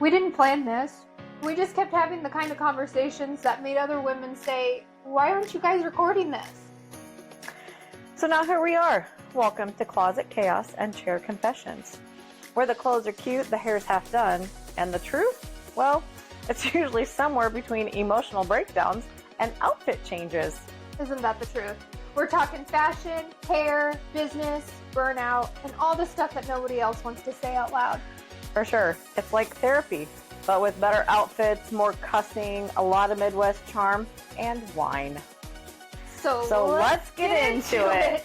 We didn't plan this. We just kept having the kind of conversations that made other women say, "Why aren't you guys recording this?" So now here we are. Welcome to Closet Chaos and Chair Confessions, where the clothes are cute, the hair's half done, and the truth? Well, it's usually somewhere between emotional breakdowns and outfit changes. Isn't that the truth? We're talking fashion, hair, business, burnout, and all the stuff that nobody else wants to say out loud. For sure. It's like therapy, but with better outfits, more cussing, a lot of Midwest charm, and wine. So let's get into it.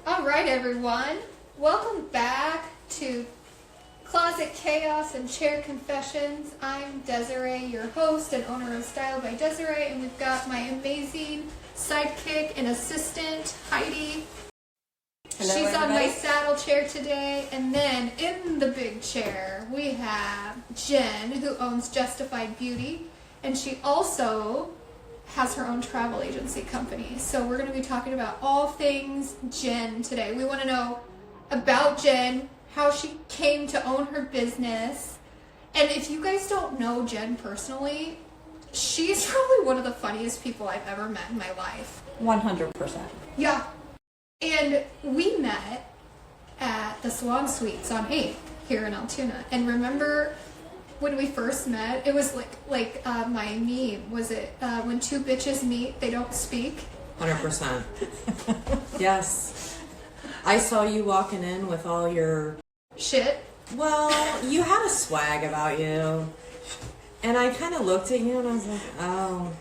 All right, everyone. Welcome back to Closet Chaos and Chair Confessions. I'm Desiree, your host and owner of Style by Desiree, and we've got my amazing sidekick and assistant, Heidi. Hello, She's everybody. on my saddle chair today, and then in the big chair we have Jen, who owns Justified Beauty, and she also has her own travel agency company. So we're going to be talking about all things Jen today. We want to know about Jen, how she came to own her business, and if you guys don't know Jen personally, she's probably one of the funniest people I've ever met in my life. 100%. Yeah. And we met at the Salon Suites on 8th here in Altoona. And remember when we first met, it was like my meme. Was it when two bitches meet, they don't speak? 100%. Yes. I saw you walking in with all your... Shit. Well, you had a swag about you. And I kind of looked at you and I was like, oh,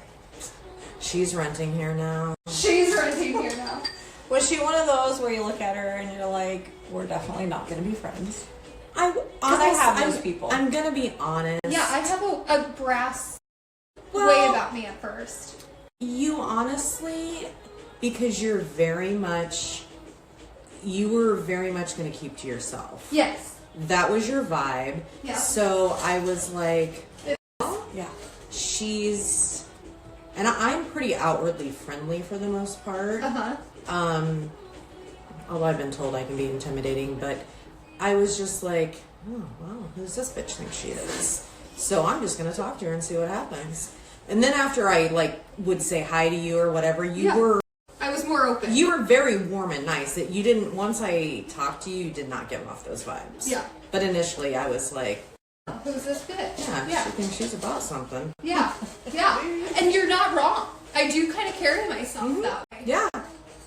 she's renting here now. She's renting here now. Was she one of those where you look at her and you're like, we're definitely not going to be friends? I have those people. I'm going to be honest. Yeah, I have a brass way Well, about me at first. You honestly, because you were very much going to keep to yourself. Yes. That was your vibe. Yeah. So I was like, Yeah. she's, and I'm pretty outwardly friendly for the most part. Uh-huh. Although I've been told I can be intimidating, but I was just like, oh, wow, who's this bitch think she is? So I'm just going to talk to her and see what happens. And then after I would say hi to you or whatever, I was more open. you were very warm and nice. That you didn't, once I talked to you, you did not give off those vibes. Yeah. But initially I was like, Who's this bitch? yeah, she thinks she's about something. Yeah. Yeah. And you're not wrong. I do kind of carry myself that way. Yeah.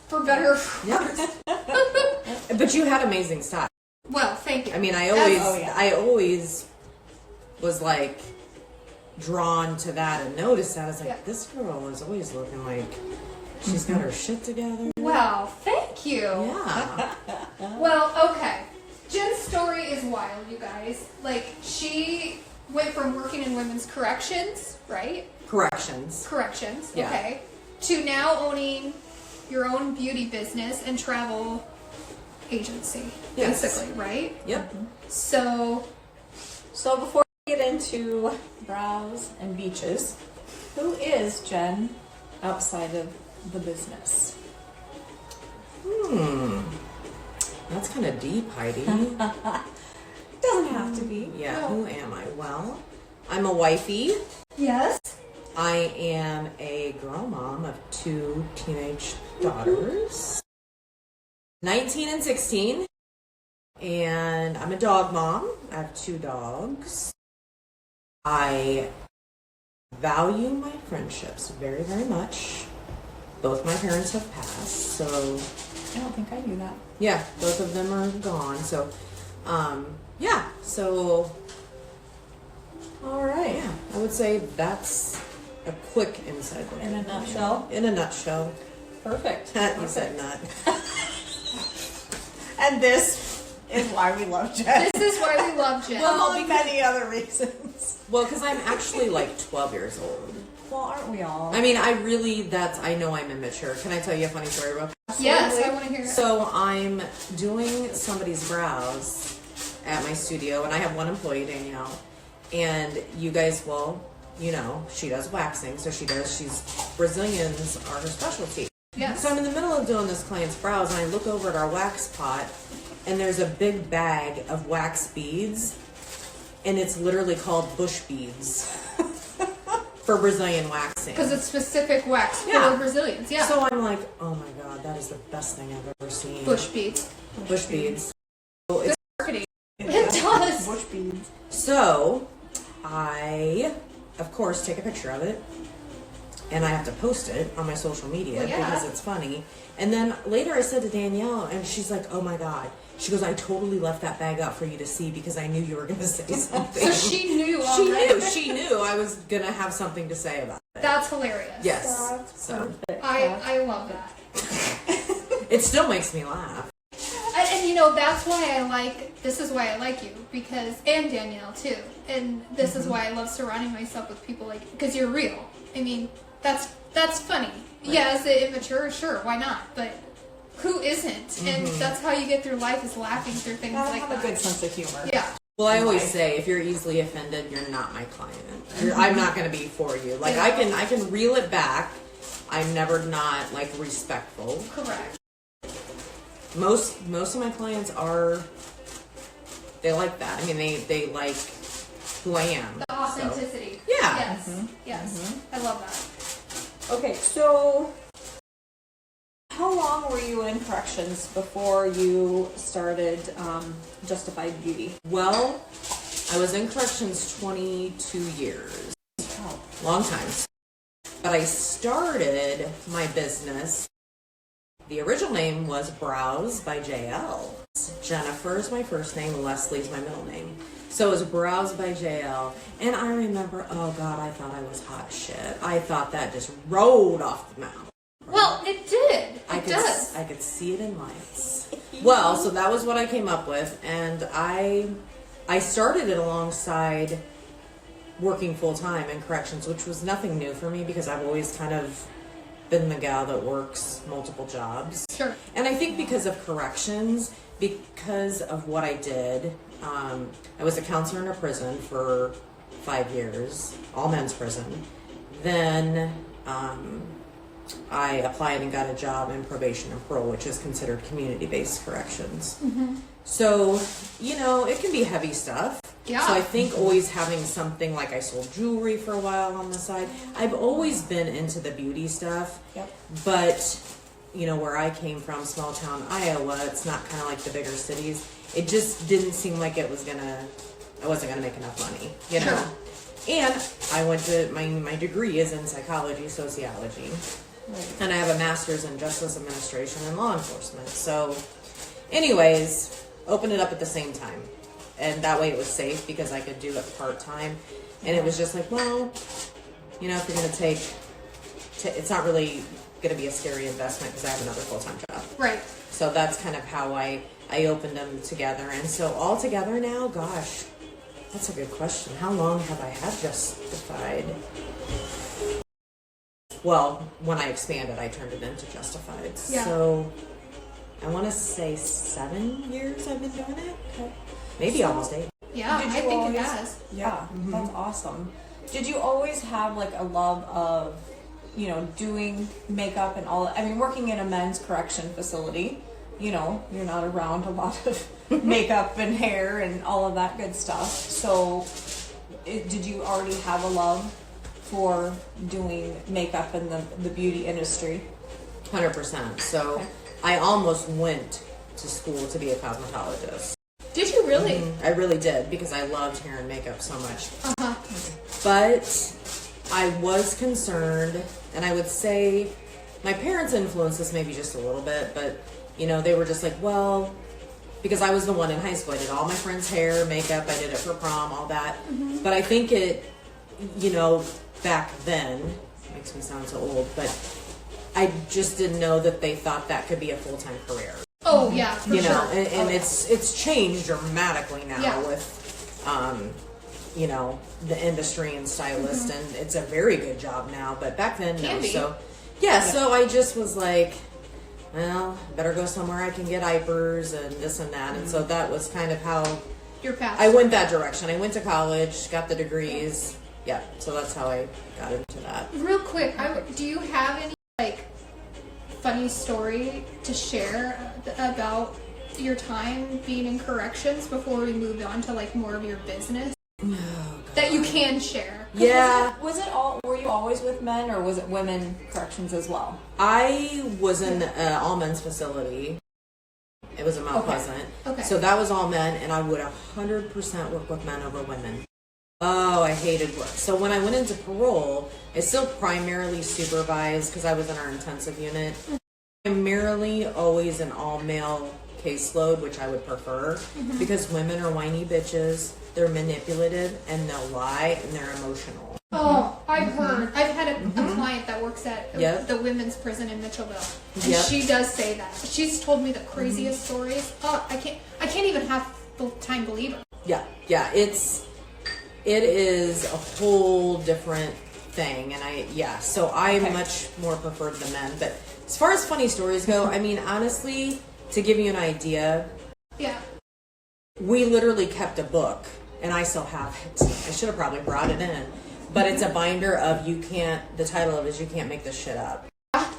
For better or for Yeah. worse. But you had amazing style. Well, thank you. I mean, I yeah. always was like drawn to that and noticed that. I was like, Yeah. this girl is always looking like she's got her shit together. Well, thank you. Yeah. Well, okay. Jen's story is wild, you guys. Like, she went from working in women's corrections, right? Corrections. Corrections, Yeah. okay. To now owning your own beauty business and travel agency, Yes. basically, right? Yep. So, So before we get into brows and beaches, who is Jen outside of the business? That's kind of deep, Heidi. Doesn't have to be. Yeah, No. who am I? Well, I'm a wifey. yes. I am a girl mom of 2 teenage daughters, 19 and 16. And I'm a dog mom. I have 2 dogs. I value my friendships very, very much. Both my parents have passed, so I don't think I knew that. yeah, both of them are gone. So, yeah, so All right. yeah, I would say that's a quick insight. look In a at me. nutshell. In a nutshell. Perfect. You said nut. And this is why we love Jen. This is why we love Jen. Among many other reasons. Well, because I'm actually like 12 years old. Well, aren't we all? I mean, I know I'm immature. Can I tell you a funny story real quick? Yes, I want to hear it. So I'm doing somebody's brows at my studio, and I have one employee, Danielle. And you guys will she does waxing, so Brazilians are her specialty. Yes. So I'm in the middle of doing this client's brows, and I look over at our wax pot, and there's a big bag of wax beads, and it's literally called bush beads for Brazilian waxing. Because it's specific wax Yeah. for Brazilians. Yeah. So I'm like, oh my god, that is the best thing I've ever seen. Bush beads. Bush beads. So it's Marketing. It does. Bush beads. So, I, of course, take a picture of it, and I have to post it on my social media Well, yeah. because it's funny. And then later I said to Danielle, and she's like, oh my god. She goes, I totally left that bag out for you to see because I knew you were going to say something. So she knew already. She knew I was going to have something to say about it. That's hilarious. Yes. That's So, I love that. it still makes me laugh. And that's why this is why I like you, and Danielle too. And this is why I love surrounding myself with people because you're real. I mean, that's funny. Right. Yeah, is it immature? Sure, why not? But who isn't? And that's how you get through life, is laughing through things I like have that. a good sense of humor. Yeah. Well, I always say, if you're easily offended, you're not my client. I'm not going to be for you. Like, I can reel it back. I'm never not, respectful. Correct. Most of my clients they like that. I mean, they like who I am. The authenticity. So, yeah. Yes. Yes. I love that. Okay, so how long were you in corrections before you started Justified Beauty? Well, I was in corrections 22 years. Oh. Long time. But I started my business. The original name was Brows by JL. Jennifer is my first name, Leslie's my middle name. So it was Brows by JL. And I remember, oh God, I thought I was hot shit. I thought that just rolled off the mouth. Well, it did. It does. I could see it in lights. Well, so that was what I came up with. And I started it alongside working full-time in corrections, which was nothing new for me because I've always kind of been the gal that works multiple jobs. Sure. And I think because of corrections, because of what I did, I was a counselor in a prison for 5 years, all men's prison. Then I applied and got a job in probation and parole, which is considered community-based corrections. Mm-hmm. So, it can be heavy stuff. Yeah. So I think always having something, I sold jewelry for a while on the side. I've always been into the beauty stuff. Yep. But, where I came from, small town Iowa, it's not kind of like the bigger cities. It just didn't seem like I wasn't gonna make enough money, Sure. And I went to, my degree is in psychology, sociology. Right. And I have a master's in justice administration and law enforcement. So, anyways, opened it up at the same time. And that way it was safe because I could do it part-time. And it was just like, well, if you're going to take, it's not really going to be a scary investment because I have another full-time job. Right. So that's kind of how I opened them together. And so all together now, gosh, that's a good question. How long have I had Justified? Well, when I expanded, I turned it into Justified. Yeah. So I want to say 7 years I've been doing it. Okay. Maybe almost 8. Yeah, Did I you think always- it does. Yeah, that's awesome. Did you always have a love of, doing makeup and all? I mean, working in a men's correction facility, you're not around a lot of makeup and hair and all of that good stuff. So, did you already have a love for doing makeup in the beauty industry? 100%. So Okay. I almost went to school to be a cosmetologist. Did you really? I really did because I loved hair and makeup so much. Uh-huh. But I was concerned, and I would say my parents influenced this maybe just a little bit, but they were just like, well, because I was the one in high school. I did all my friends' hair, makeup, I did it for prom, all that. Mm-hmm. But I think it, back then, makes me sound so old, but I just didn't know that they thought that could be a full-time career. Oh yeah, for sure. And it's changed dramatically now Yeah. with, the industry and stylist, and it's a very good job now. But back then, Can no. be. So yeah, so I just was like, well, better go somewhere I can get IPers and this and that, and so that was kind of how Your past. I went that direction. I went to college, got the degrees, yeah, so that's how I got into that. Real quick, do you have any like funny story to share about your time being in corrections before we moved on to like more of your business that you can share? Yeah. Was it all? Were you always with men, or was it women corrections as well? I was in an all men's facility. It was in Mount Pleasant. Okay. So that was all men, and I would 100% work with men over women. Oh, I hated work. So when I went into parole, I still primarily supervised because I was in our intensive unit. Primarily always an all-male caseload, which I would prefer, because women are whiny bitches, they're manipulative, and they'll lie, and they're emotional. Oh, I've heard. I've had a client that works at the women's prison in Mitchellville, and she does say that. She's told me the craziest stories. Oh, I can't even half the time believe it. Yeah, it is a whole different thing, and so I much more preferred the men. But as far as funny stories go, I mean, honestly, to give you an idea, we literally kept a book, and I still have it. I should have probably brought it in. But it's a binder of the title of it is You Can't Make This Shit Up.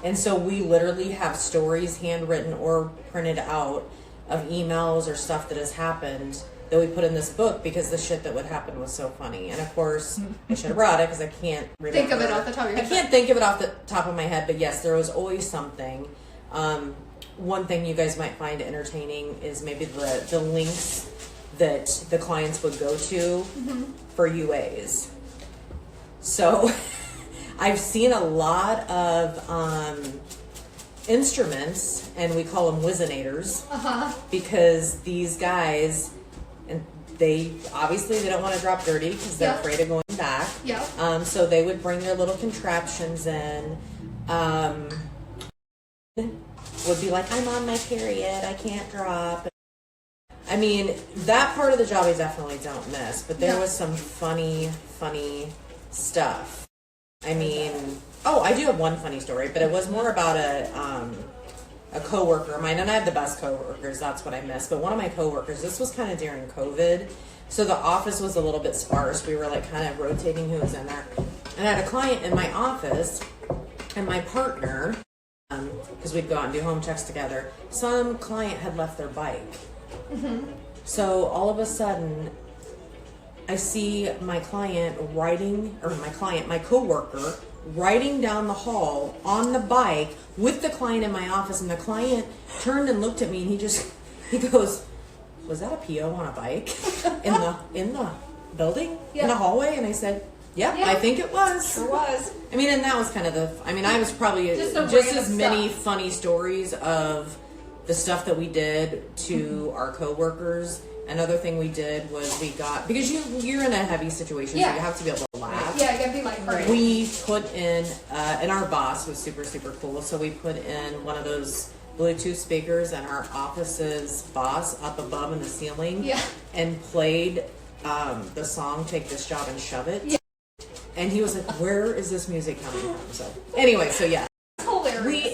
And so we literally have stories handwritten or printed out of emails or stuff that has happened that we put in this book because the shit that would happen was so funny. And of course, I should have brought it because I can't remember. Think of it off the top of your head. I can't think of it off the top of my head, but yes, there was always something. One thing you guys might find entertaining is maybe the links that the clients would go to for UAs. So I've seen a lot of instruments, and we call them Wizinators, because these guys, and they don't want to drop dirty because they're afraid of going back. So they would bring their little contraptions in. Would be like, I'm on my period, I can't drop. I mean, that part of the job I definitely don't miss, but there was some funny stuff. I mean, I do have one funny story, but it was more about a coworker of mine, and I have the best coworkers, that's what I miss. But one of my coworkers, this was kind of during COVID, so the office was a little bit sparse. We were like kind of rotating who was in there. And I had a client in my office, and my partner, because we'd go out and do home checks together, some client had left their bike. So all of a sudden, I see my coworker riding down the hall on the bike with the client in my office, and the client turned and looked at me, and he goes, "Was that a PO on a bike in the building in the hallway?" And I said, "Yeah, I think it was." Sure was. I mean, and that was kind of I was probably just as many funny stories of the stuff that we did to our coworkers. Another thing we did was because you're in a heavy situation, so you have to be able to laugh. Yeah, you gotta be like, we put in, and our boss was super, super cool, so we put in one of those Bluetooth speakers in our office's boss up above in the ceiling, and played the song Take This Job and Shove It. And he was like, "Where is this music coming from?" So anyway,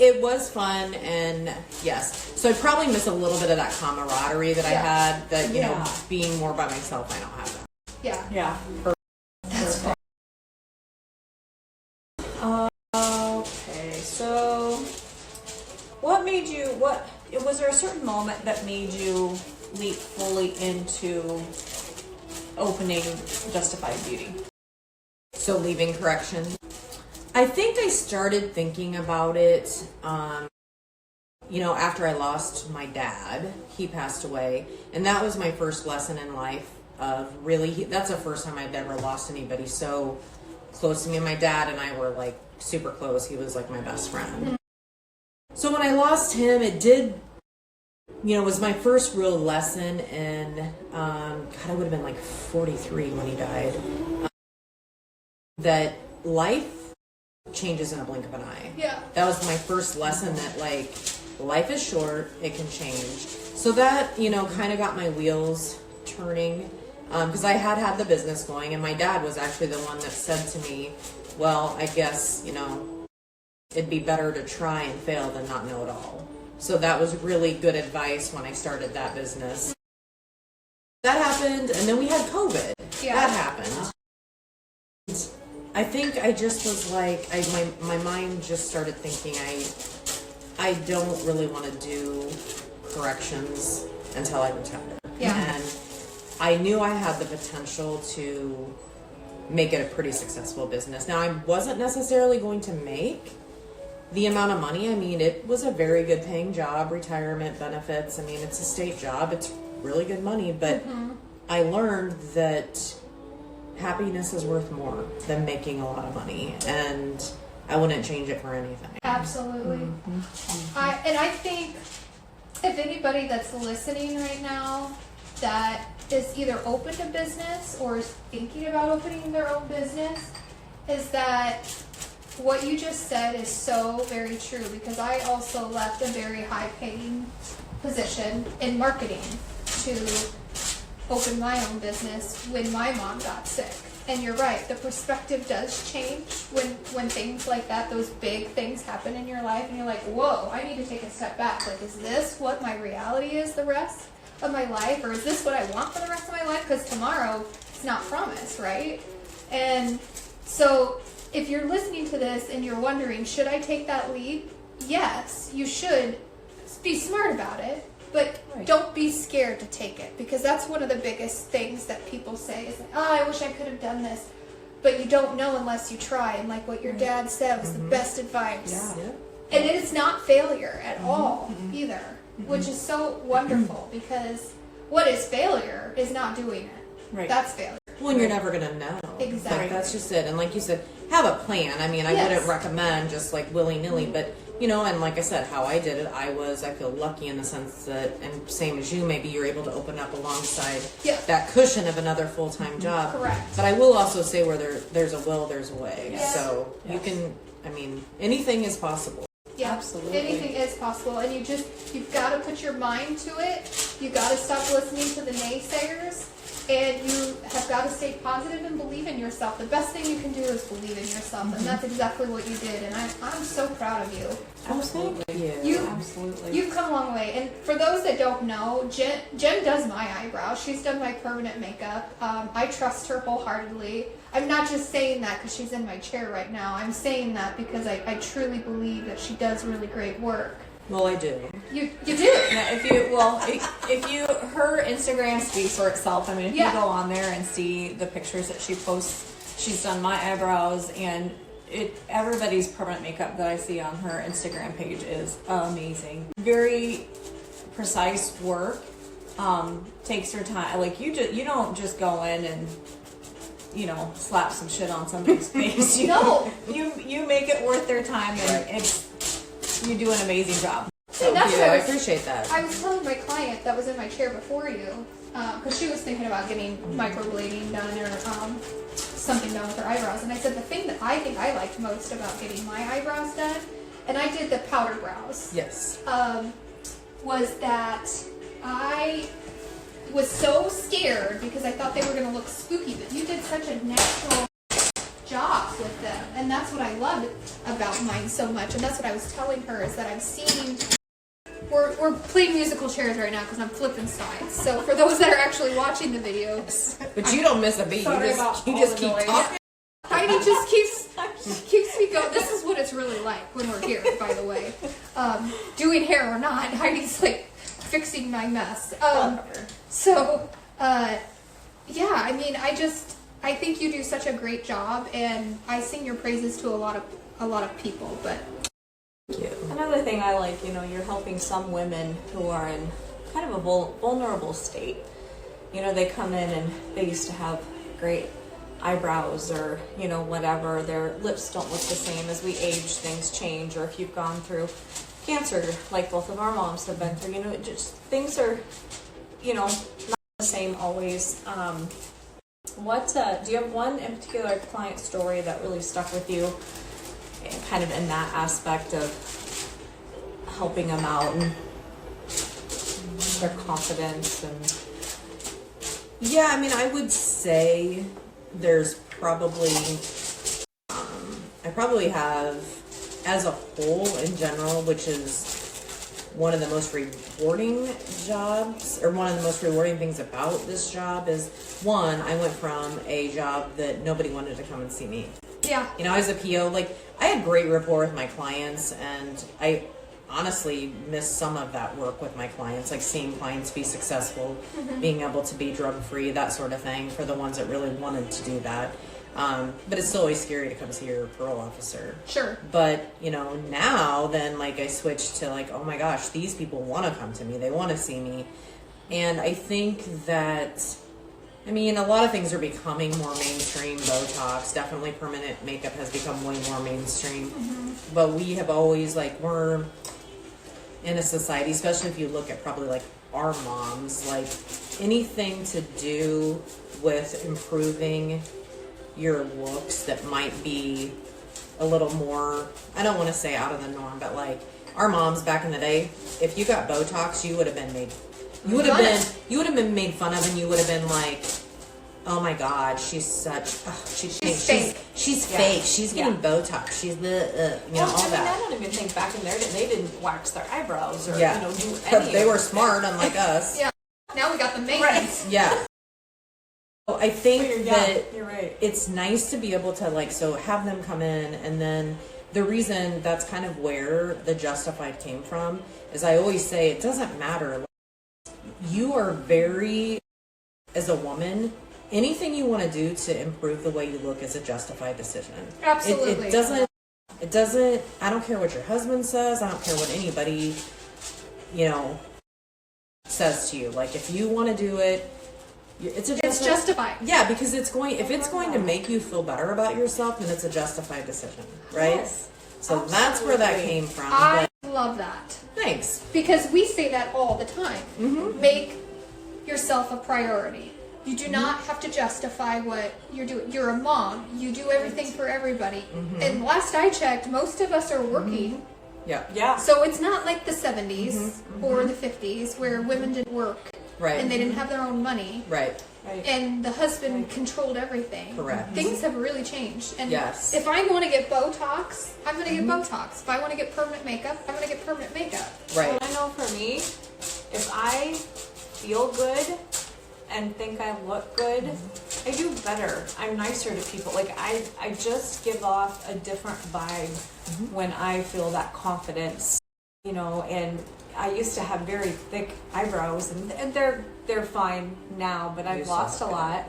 it was fun, and yes. So I probably miss a little bit of that camaraderie that I had, that, you know, being more by myself, I don't have that. Yeah. That's fun. Okay, so was there a certain moment that made you leap fully into opening Justified Beauty? So leaving correction. I think I started thinking about it, after I lost my dad. He passed away, and that was my first lesson in life of really, that's the first time I'd ever lost anybody so close to me. And my dad and I were like super close. He was like my best friend. So when I lost him, it did, was my first real lesson in, I would have been like 43 when he died, that life changes in a blink of an eye. Yeah. That was my first lesson that, like, life is short, it can change. So that, kind of got my wheels turning, because I had the business going, and my dad was actually the one that said to me, well, I guess, it'd be better to try and fail than not know it all. So that was really good advice when I started that business. That happened, and then we had COVID. Yeah. That happened. I think I just was like, my mind just started thinking I don't really want to do corrections until I retire. Yeah. And I knew I had the potential to make it a pretty successful business. Now, I wasn't necessarily going to make the amount of money. I mean, it was a very good paying job, retirement benefits. I mean, it's a state job. It's really good money, but I learned that happiness is worth more than making a lot of money, and I wouldn't change it for anything. Absolutely. I think if anybody that's listening right now that is either open to business or is thinking about opening their own business, is that what you just said is so very true, because I also left a very high paying position in marketing to open my own business when my mom got sick. And you're right, the perspective does change when things like that, those big things happen in your life, and you're like, whoa, I need to take a step back. Like, is this what my reality is the rest of my life, or is this what I want for the rest of my life? Because tomorrow is not promised, right? And so if you're listening to this and you're wondering, should I take that leap? Yes, you should. Be smart about it. But don't be scared to take it, because that's one of the biggest things that people say is, oh, I wish I could have done this. But you don't know unless you try. And like what your dad said was the best advice. Yeah. And it is not failure at all either, which is so wonderful, because what is failure is not doing it. Right. That's failure. Well, you're never going to know. Exactly. Like, that's just it. And like you said, have a plan. I mean, I wouldn't recommend just like willy-nilly, but you know, and like I said, how I did it, I feel lucky in the sense that, and same as you, maybe you're able to open up alongside that cushion of another full-time job. Correct. But I will also say where there's a will, there's a way. Yes. So you can, I mean, anything is possible. Yeah, Absolutely. anything is possible, and you've got to put your mind to it. You got to stop listening to the naysayers, and you have got to stay positive and believe in yourself. The best thing you can do is believe in yourself, and that's exactly what you did. And I'm so proud of you. Absolutely. Absolutely. You've come a long way. And for those that don't know, Jen does my eyebrows. She's done my permanent makeup. I trust her wholeheartedly. I'm not just saying that because she's in my chair right now. I'm saying that because I truly believe that she does really great work. Well, I do. You do. Now, if you, her Instagram speaks for itself. I mean, if you go on there and see the pictures that she posts, she's done my eyebrows, and everybody's permanent makeup that I see on her Instagram page is amazing. Very precise work. Takes her time. Like you don't just go in and slap some shit on somebody's face. You make it worth their time, and you do an amazing job. See, that's what I appreciate that. I was telling my client that was in my chair before you, because she was thinking about getting microblading done or something done with her eyebrows, and I said the thing that I think I liked most about getting my eyebrows done, and I did the powder brows. Yes. Was that I was so scared because I thought they were going to look spooky, but you did such a natural job with them, and that's what I loved about mine so much. And that's what I was telling her, is that I'm seeing, we're playing musical chairs right now because I'm flipping sides. So for those that are actually watching the video, but you don't miss a beat. You just keep talking. Heidi just keeps me going. This is what it's really like when we're here, by the way. Doing hair or not, Heidi's like fixing my mess. Yeah, I mean, I think you do such a great job, and I sing your praises to a lot of people. But thank you. Another thing I like, you're helping some women who are in kind of a vulnerable state. They come in and they used to have great eyebrows or, whatever. Their lips don't look the same. As we age, things change. Or if you've gone through cancer, like both of our moms have been through, just things are, not the same always. Do you have one in particular client story that really stuck with you, kind of in that aspect of helping them out and their confidence? And yeah, I mean, I would say there's probably I probably have, as a whole in general, which is one of the most rewarding jobs, or one of the most rewarding things about this job is, one, I went from a job that nobody wanted to come and see me Yeah. You know, as a PO, like, I had great rapport with my clients, and I honestly miss some of that work with my clients, like seeing clients be successful, being able to be drug-free, that sort of thing, for the ones that really wanted to do that. But it's still always scary to come see your parole officer. Sure. But, you know, now then, like, I switched to, like, oh my gosh, these people want to come to me. They want to see me. And I think that, I mean, a lot of things are becoming more mainstream. Botox, definitely permanent makeup has become way more mainstream. But we have always, like, we're in a society, especially if you look at probably, like, our moms, like, anything to do with improving your looks that might be a little more, I don't want to say out of the norm, but like our moms back in the day, if you got Botox, you would have been made fun of, and you would have been like, oh my god, she's such, she's fake. She's fake. She's getting Botox. She's the, you know, all that. I don't even think back in there they didn't wax their eyebrows or, do any They were smart, unlike us. Yeah. Now we got the maintenance. Yeah. I think that you're right. It's nice to be able to, like, so have them come in, and then the reason that's kind of where the Justified came from is I always say it doesn't matter. You are very, as a woman, anything you want to do to improve the way you look is a justified decision. Absolutely. It doesn't, I don't care what your husband says, I don't care what anybody, you know, says to you. Like, if you want to do it, it's justified. Yeah, because if it's going to make you feel better about yourself, then it's a justified decision, right? Yes, so that's where that came from. I love that. Thanks. Because we say that all the time. Make yourself a priority. You do not have to justify what you're doing. You're a mom. You do everything for everybody. And last I checked, most of us are working. Yeah. So it's not like the 70s or the 50s where women didn't work. Right. And they didn't have their own money. Right. And the husband controlled everything. Correct. Things have really changed. And yes. if I want to get Botox, I'm going to get Botox. If I want to get permanent makeup, I'm going to get permanent makeup. Right. Well, I know for me, if I feel good and think I look good, I do better. I'm nicer to people. Like, I just give off a different vibe when I feel that confidence, you know, and I used to have very thick eyebrows, and they're fine now, but I've lost a lot.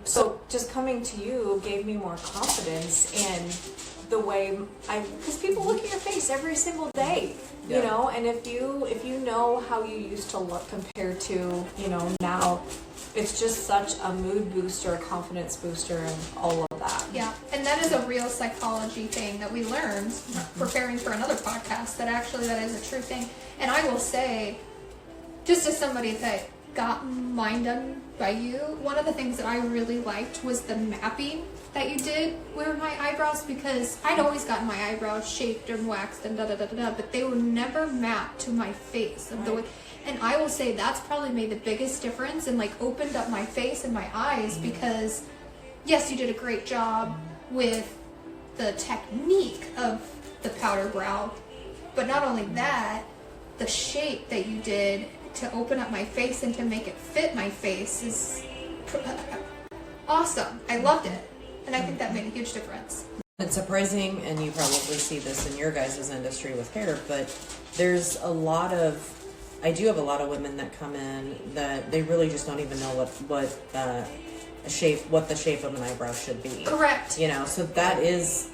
So just coming to you gave me more confidence in the way because people look at your face every single day, you know, and if you know how you used to look compared to, you know, now, it's just such a mood booster, confidence booster, and all of that. Yeah, and that is a real psychology thing that we learned preparing for another podcast, that actually that is a true thing. And I will say, just as somebody that got mine done by you, one of the things that I really liked was the mapping that you did with my eyebrows, because I'd always gotten my eyebrows shaped and waxed and da-da-da-da-da, but they were never mapped to my face of the way. And I will say that's probably made the biggest difference and, like, opened up my face and my eyes, because yes, you did a great job with the technique of the powder brow, but not only that, the shape that you did to open up my face and to make it fit my face is awesome. I loved it, and I think that made a huge difference. It's surprising, and you probably see this in your guys' industry with hair, but I do have a lot of women that come in that they really just don't even know what the shape of an eyebrow should be. Correct. You know, so that is,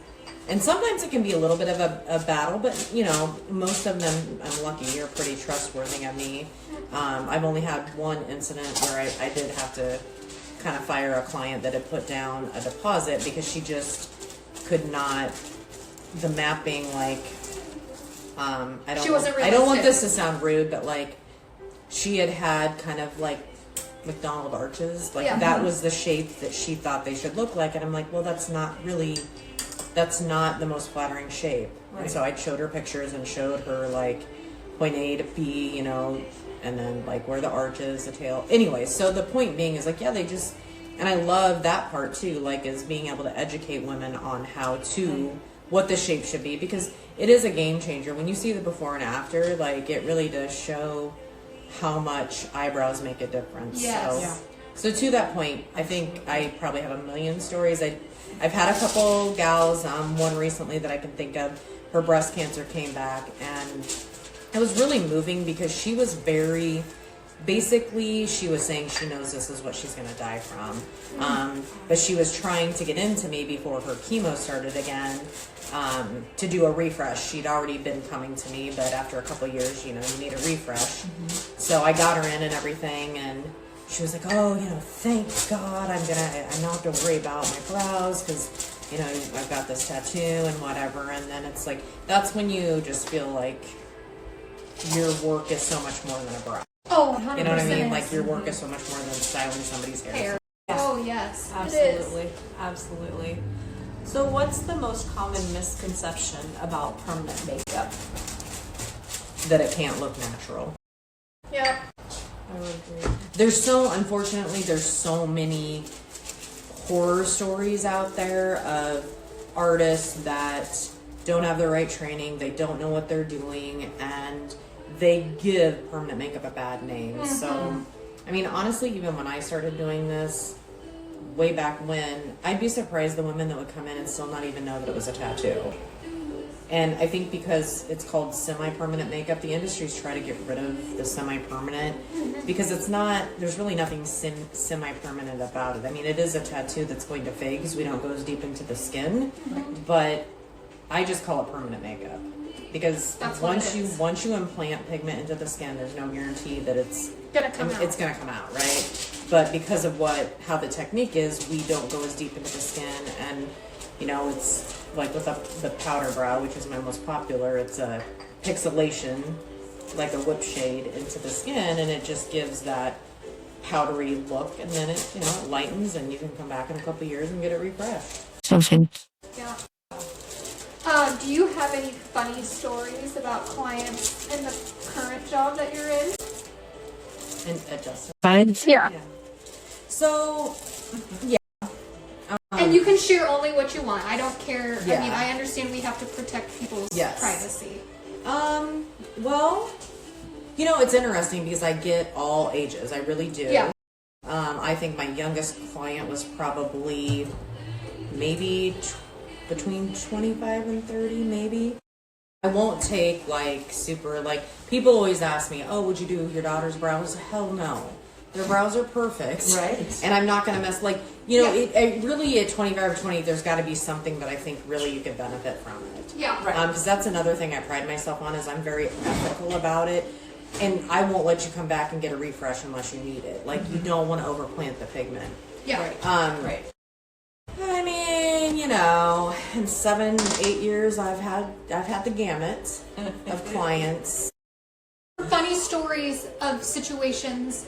and sometimes it can be a little bit of a battle, but, you know, most of them, I'm lucky, you're pretty trustworthy of me. I've only had one incident where I did have to kind of fire a client that had put down a deposit because she just could not, the mapping, like, I don't want this to sound rude, but, like, she had kind of like McDonald arches, like that was the shape that she thought they should look like, and I'm like, well, that's not the most flattering shape. Right. And so I showed her pictures and showed her, like, point A to B, you know, and then, like, where the arches, the tail. Anyway, so the point being is, like, and I love that part too, like, is being able to educate women on what the shape should be, because it is a game changer. When you see the before and after, like, it really does show how much eyebrows make a difference. Yes. So to that point, I think I probably have a million stories. I've had a couple gals, one recently that I can think of, her breast cancer came back, and it was really moving because she was very, basically she was saying she knows this is what she's going to die from. But she was trying to get into me before her chemo started again, to do a refresh. She'd already been coming to me, but after a couple years, you need a refresh. So I got her in and everything, and she was like, oh, thank God I don't have to worry about my brows because, I've got this tattoo and whatever. And then it's like, that's when you just feel like your work is so much more than a brow. Oh, 100%. You know what I mean? Like your work is so much more than styling somebody's hair. Oh, yes. Absolutely. Absolutely. So what's the most common misconception about permanent makeup? That it can't look natural. Yep. I would agree. Unfortunately, there's so many horror stories out there of artists that don't have the right training, they don't know what they're doing, and they give permanent makeup a bad name. So, I mean, honestly, even when I started doing this, way back when, I'd be surprised the women that would come in and still not even know that it was a tattoo. And I think because it's called semi-permanent makeup, the industry's trying to get rid of the semi-permanent because it's not, there's really nothing semi-permanent about it. I mean, it is a tattoo that's going to fade because we don't go as deep into the skin, but I just call it permanent makeup because once you implant pigment into the skin, there's no guarantee that it's gonna come out. It's gonna come out, right? But because of how the technique is, we don't go as deep into the skin, and it's like with the powder brow, which is my most popular, it's a pixelation, like a whip shade into the skin, and it just gives that powdery look, and then it, it lightens, and you can come back in a couple years and get it refreshed. Yeah. Do you have any funny stories about clients in the current job that you're in? And adjust. Yeah. So, yeah. And you can share only what you want. I don't care. Yeah. I mean, I understand we have to protect people's privacy. Well, it's interesting because I get all ages. I really do. Yeah. I think my youngest client was probably maybe between 25 and 30, maybe. I won't take super, people always ask me, oh, would you do your daughter's brows? Hell no. Their brows are perfect. Right. And I'm not going to mess, it really at 25 or 28, there's got to be something that I think really you could benefit from it. Yeah. Right. Because that's another thing I pride myself on is I'm very ethical about it. And I won't let you come back and get a refresh unless you need it. You don't want to overplant the pigment. Yeah. Right. Right. I mean, in 7-8 years, I've had the gamut of clients. Funny stories of situations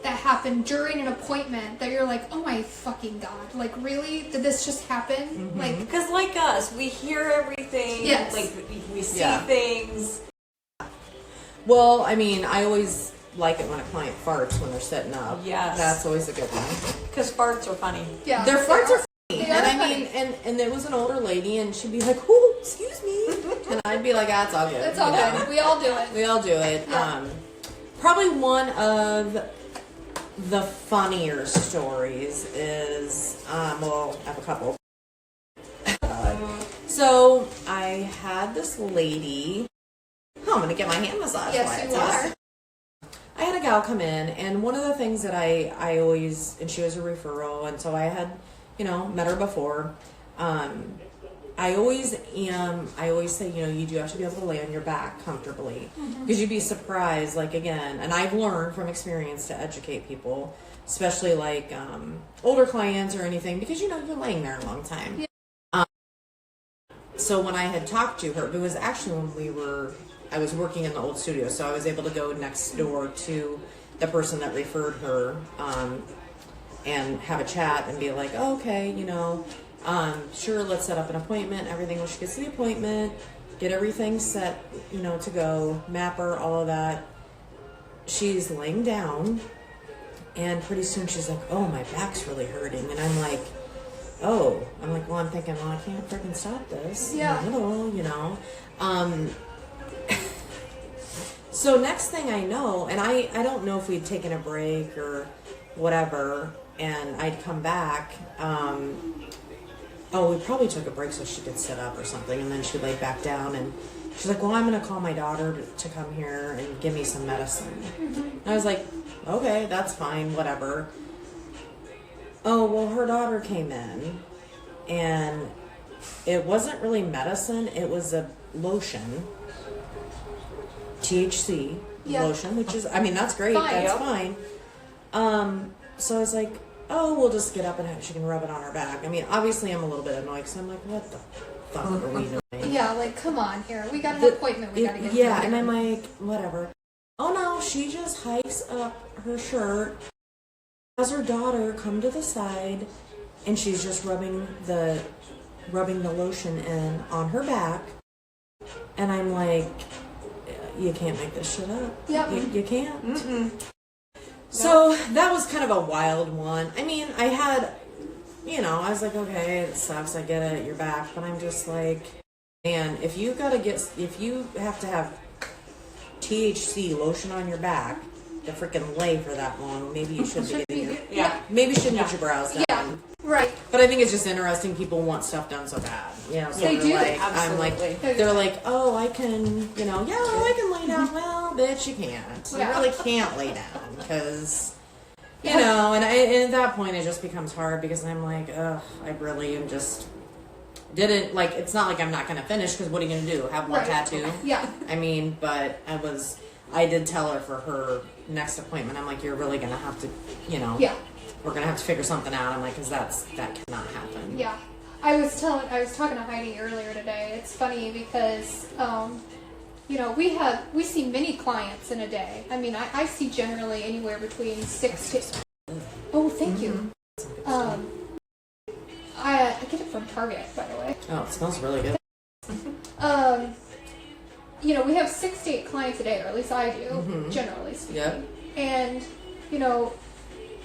that happen during an appointment that you're like, oh my fucking God, really? Did this just happen? Because like us, we hear everything. Yes. We see things. Well, I mean, I always like it when a client farts when they're sitting up. Yes. That's always a good one. Because farts are funny. Yeah. Their farts are funny. They And are I mean, and there was an older lady, and she'd be like, "Oh, excuse me," and I'd be like, "That's all good. It's all good. We all do it. We all do it." Yeah. Probably one of the funnier stories is, well, I have a couple. So I had this lady. Oh, I'm gonna get my hand massaged. Yes, you are. I had a gal come in, and one of the things that I always, and she was a referral, and so I had, met her before. I always say, you do have to be able to lay on your back comfortably, because you'd be surprised, again, and I've learned from experience to educate people, especially older clients or anything, because you're laying there a long time. Yeah. So when I had talked to her, it was actually when I was working in the old studio, so I was able to go next door to the person that referred her, and have a chat and be like, oh, okay, sure, let's set up an appointment, everything. When she gets to the appointment, get everything set, to go, map her, all of that. She's laying down, and pretty soon she's like, oh, my back's really hurting. And I'm like, well, I'm thinking, well, I can't freaking stop this. Yeah. So next thing I know, and I don't know if we'd taken a break or whatever, and I'd come back. We probably took a break so she could sit up or something, and then she laid back down, and she's like, well, I'm going to call my daughter to come here and give me some medicine. And I was like, okay, that's fine, whatever. Oh, well, her daughter came in, and it wasn't really medicine, it was a lotion, THC lotion, which is, I mean, that's great, that's fine. So I was like, oh, we'll just get up and she can rub it on her back. I mean, obviously I'm a little bit annoyed because I'm like, what the fuck are we doing? Yeah, like, come on here. We got an appointment we gotta get to. Yeah, and I'm like, whatever. Oh no, she just hikes up her shirt, has her daughter come to the side, and she's just rubbing the lotion in on her back. And I'm like, you can't make this shit up. Yep. You can't. Mm-mm. So that was kind of a wild one. I mean, I had, I was like, okay, it sucks, I get it, you're back. But I'm just like, man, if you have to have THC lotion on your back to freaking lay for that long, maybe you should be getting maybe you shouldn't get your brows done. Yeah, right. But I think it's just interesting. People want stuff done so bad. So they do. Like, Absolutely. I'm like, they're like, oh, I can, I can lay down. Well, bitch, you can't. You really can't lay down because, and at that point it just becomes hard because I'm like, ugh, I really am just didn't like. It's not like I'm not going to finish because what are you going to do? Have one tattoo? Yeah. I mean, but I did tell her for her next appointment, I'm like, you're really going to have to, we're going to have to figure something out. I'm like, because that cannot happen. Yeah. I was talking to Heidi earlier today. It's funny because, we see many clients in a day. I mean, I see generally anywhere between 6 to... Oh, thank you. I get it from Target, by the way. Oh, it smells really good. We have 6 to 8 clients a day, or at least I do, generally speaking. Yeah. And,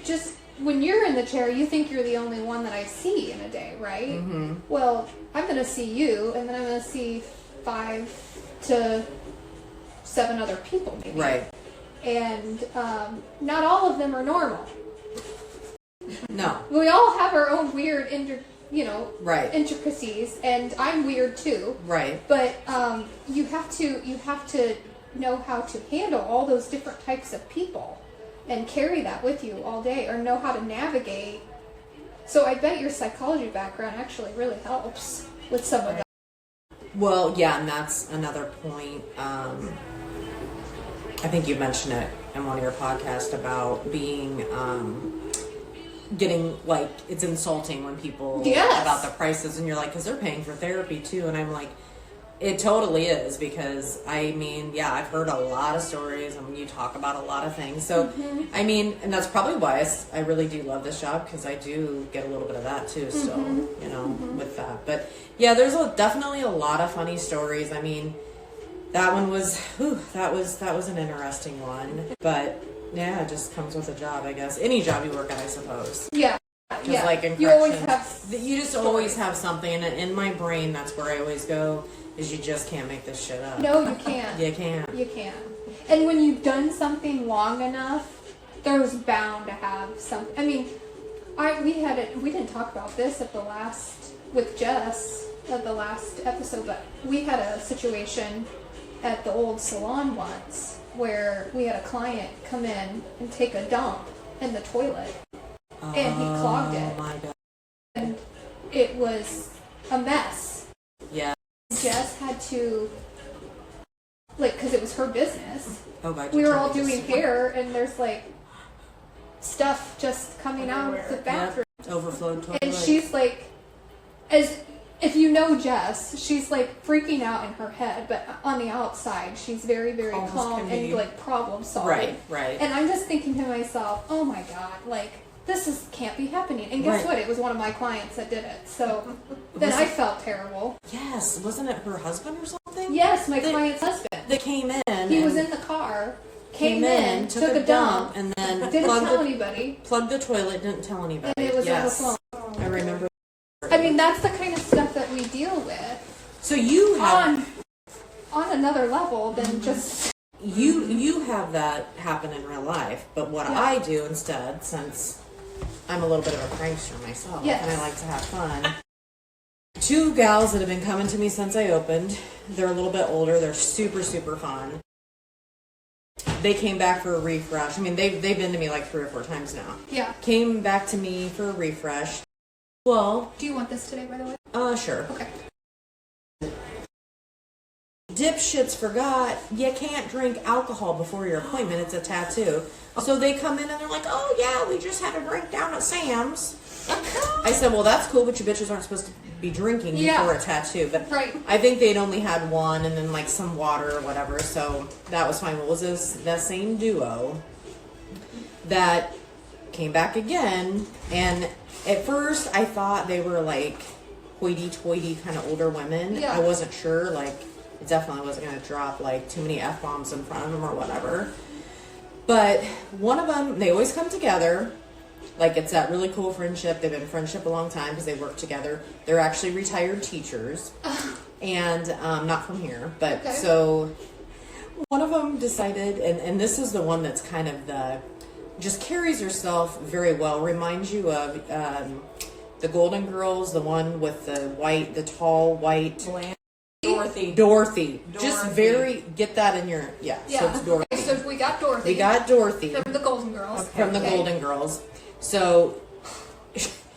just when you're in the chair, you think you're the only one that I see in a day, right? Mm-hmm. Well, I'm going to see you, and then I'm going to see 5 to 7 other people, maybe. Right. And not all of them are normal. No. We all have our own weird right. intricacies, and I'm weird too. Right. But you have to know how to handle all those different types of people and carry that with you all day, or know how to navigate. So I bet your psychology background actually really helps with some of that. Well, yeah, and that's another point. I think you mentioned it in one of your podcasts about being getting, like, it's insulting when people about the prices, and you're like, because they're paying for therapy too. And I'm like, it totally is, because I mean, yeah, I've heard a lot of stories, and you talk about a lot of things. So I mean, and that's probably why I really do love this job, because I do get a little bit of that too. So with that, but yeah, there's definitely a lot of funny stories. I mean, that one was that was an interesting one, but yeah, it just comes with a job, I guess. Any job you work at, I suppose. Yeah. Just like in you always corrections, have you just always have something, and in my brain, that's where I always go, is you just can't make this shit up. No, you can't. You can't. You can't. And when you've done something long enough, there's bound to have something. I mean, we didn't talk about this with Jess at the last episode, but we had a situation at the old salon once where we had a client come in and take a dump in the toilet, and he clogged it. Oh my God. And it was a mess. Yeah. Jess had to, because it was her business. Oh God. We were all doing hair, and there's stuff just coming out of the bathroom. Yep. Overflowed toilet. And she's like, if you know Jess, she's freaking out in her head, but on the outside, she's very, very calm and problem solving. Right. And I'm just thinking to myself, oh my God, this can't be happening. And guess what? It was one of my clients that did it. So then I felt terrible. Yes. Wasn't it her husband or something? Yes, my client's husband. They came in. He was in the car, came in, took a dump, and then didn't tell anybody. Plugged the toilet, didn't tell anybody. And it was overflowing. I remember. I mean, that's the kind of stuff that we deal with. So you have on another level than just you you have that happen in real life, but what Yeah. I do instead, since I'm a little bit of a prankster myself, Yes. and I like to have fun. Two gals that have been coming to me since I opened. They're a little bit older. They're super, super fun. They came back for a refresh. I mean, they've been to me like 3 or 4 times now. Yeah. Came back to me for a refresh. Well, Do you want this today, by the way? sure. Okay. Dipshits forgot you can't drink alcohol before your appointment. It's a tattoo. So they come in and they're like, oh yeah, we just had a drink down at Sam's. I said, well, that's cool, but you bitches aren't supposed to be drinking Yeah. before a tattoo. But Right. I think they'd only had one and then like some water or whatever. So that was fine. What was this? That same duo that came back again. And at first I thought they were like hoity-toity kind of older women. Yeah. I wasn't sure. Like, it definitely wasn't going to drop like too many F-bombs in front of them or whatever. But one of them, they always come together. Like, it's that really cool friendship. They've been friendship a long time because they work together. They're actually retired teachers. And not from here. But Okay. so one of them decided, and this is the one that's kind of just carries herself very well. Reminds you of the Golden Girls, the one with the tall white... Dorothy. Just very, get that in your, so it's Dorothy. Okay, so we got Dorothy. We got Dorothy from the Golden Girls. from the Okay. Golden Girls. So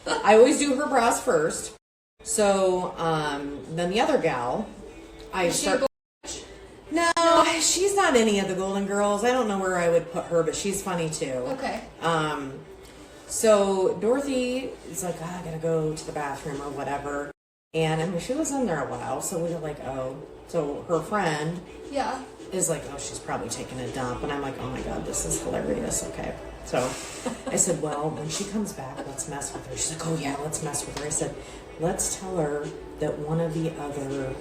I always do her brows first. So then the other gal, No, she's not any of the Golden Girls. I don't know where I would put her, but she's funny too. Okay. So Dorothy is like, I gotta go to the bathroom or whatever. And I mean, she was in there a while, so we were like, oh. So her friend Yeah. is like, oh, she's probably taking a dump. And I'm like, oh my God, this is hilarious. Okay. So I said, well, when she comes back, let's mess with her. She's like, oh yeah, let's mess with her. I said, let's tell her that one of the other,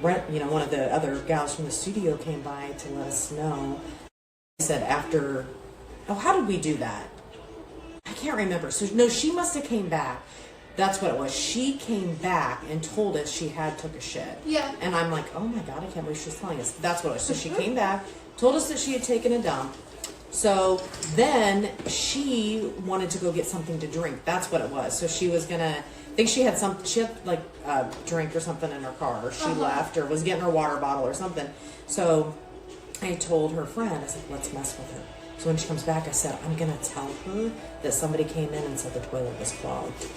one of the other gals from the studio came by to let us know. I said how did we do that? I can't remember. So no, she must have came back. That's what it was. She came back and told us she had took a shit. Yeah. And I'm like, oh my God, I can't believe she's telling us. That's what it was. So she came back, told us that she had taken a dump. So then she wanted to go get something to drink. That's what it was. So she was gonna, I think she had like a drink or something in her car. She left or was getting her water bottle or something. So I told her friend, I said, let's mess with her. So when she comes back, I said, I'm gonna tell her that somebody came in and said the toilet was clogged.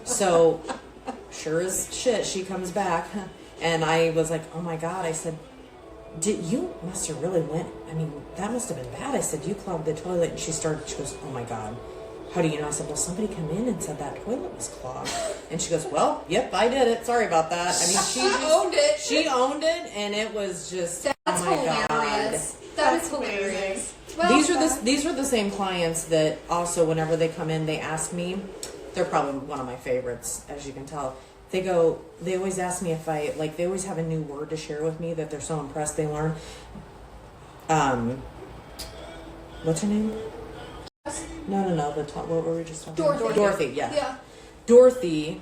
So sure as shit, she comes back and I was like, oh my God. I said, you must have really that must have been bad. I said, you clogged the toilet. And she goes, oh my God, how do you know? I said, well, somebody came in and said that toilet was clogged. And she goes, well, yep, I did it. Sorry about that. I mean, she owned it. She owned it, and it was just, That's oh my hilarious. God. That's hilarious. Well, These are the same clients that also, whenever they come in, they ask me. They're probably one of my favorites, as you can tell. They always ask me if they always have a new word to share with me that they're so impressed they learn. What's her name? No. What were we just talking about? Dorothy, yeah. Yeah. Dorothy,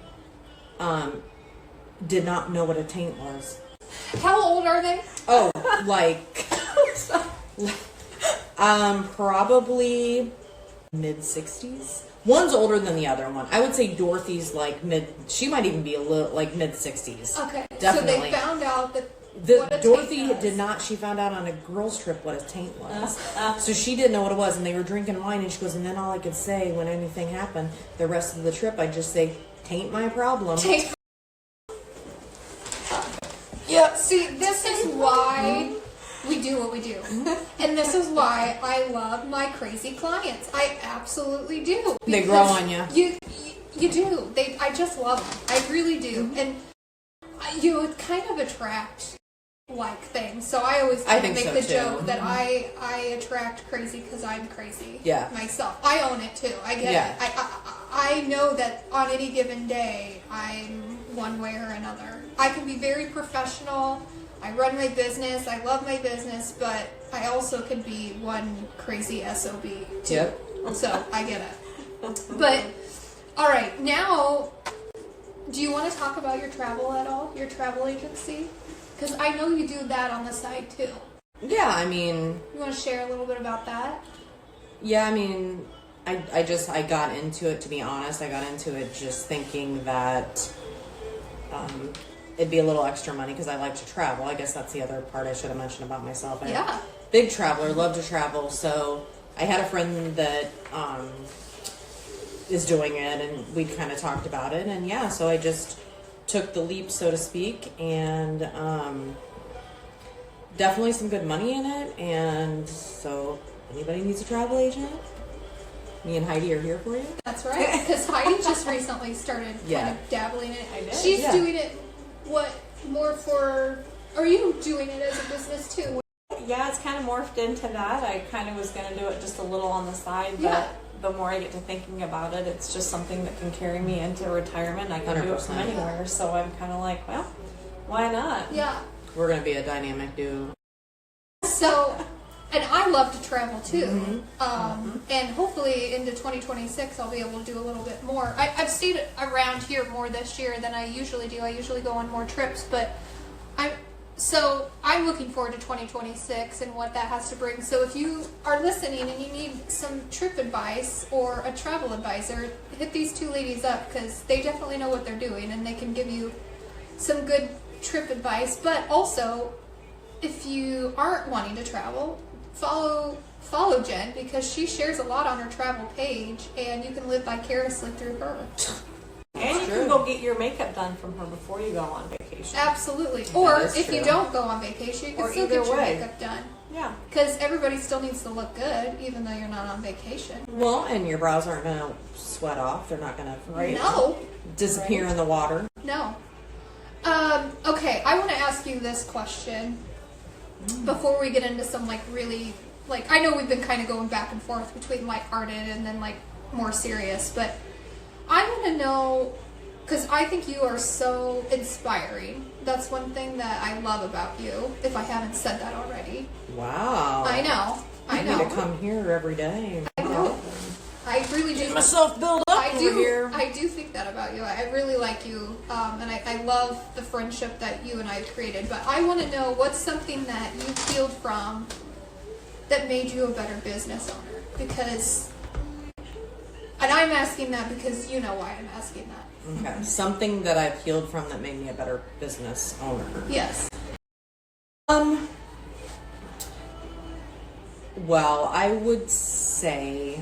did not know what a taint was. How old are they? Oh, probably mid-60s. One's older than the other one. I would say Dorothy's she might even be a little mid-60s. Okay. Definitely. So they found out that Dorothy did not. She found out on a girls' trip what a taint was. So she didn't know what it was, and they were drinking wine, and she goes, and then all I could say when anything happened, the rest of the trip, I'd just say, taint my problem. Yeah. See, this is why we do what we do. And this is why I love my crazy clients. I absolutely do. They grow on you. You do. I just love them. I really do. And you kind of attract like things. So I always make so the too. joke that I attract crazy because I'm crazy. Yeah. Myself. I own it too. I get it. I know that on any given day I'm one way or another. I can be very professional. I run my business. I love my business, but I also can be one crazy SOB too. Yep. So I get it. But all right, now, do you want to talk about your travel at all? Your travel agency? Because I know you do that on the side too. Yeah, I mean, You want to share a little bit about that? yeah, I mean, I got into it, to be honest. I got into it just thinking that it'd be a little extra money because I like to travel. I guess that's the other part I should have mentioned about myself. I'm Yeah. a big traveler, love to travel. So I had a friend that is doing it, and we kind of talked about it. And yeah, so I just took the leap, so to speak, and definitely some good money in it. And so anybody needs a travel agent, me and Heidi are here for you. That's right. Because Heidi just recently started kind of dabbling in it. I did. She's Yeah. doing it, more for... Are you doing it as a business too? Yeah, it's kind of morphed into that. I kind of was going to do it just a little on the side, but Yeah. the more I get to thinking about it, it's just something that can carry me into retirement. I can do it from 100%. anywhere, so I'm kind of like, well, why not? Yeah. We're going to be a dynamic duo. So, and I love to travel too. And hopefully into 2026 I'll be able to do a little bit more. I've stayed around here more this year than I usually do. I usually go on more trips, but I'm looking forward to 2026 and what that has to bring. So if you are listening and you need some trip advice or a travel advisor, hit these two ladies up because they definitely know what they're doing and they can give you some good trip advice. But also, if you aren't wanting to travel, follow Jen because she shares a lot on her travel page and you can live vicariously through her. And you True. can go get your makeup done from her before you go on vacation. Absolutely. Or is if you true. don't go on vacation, you can Or still either get your way. makeup done. Yeah. Because everybody still needs to look good, even though you're not on vacation. Well, and your brows aren't going to sweat off. They're not going to No. disappear in the water. No. Okay, I want to ask you this question before we get into some really I know we've been kind of going back and forth between lighthearted and then more serious, but I want to know because I think you are so inspiring. That's one thing that I love about you. If I haven't said that already, Wow. I know. I I need to know. come here every day. I know. I really do. Get myself built up I over do. here. I do think that about you. I really like you, and I love the friendship that you and I have created. But I want to know what's something that you healed from that made you a better business owner. Because, and I'm asking that because you know why I'm asking that. Okay. Something that I've healed from that made me a better business owner. Yes. Well, I would say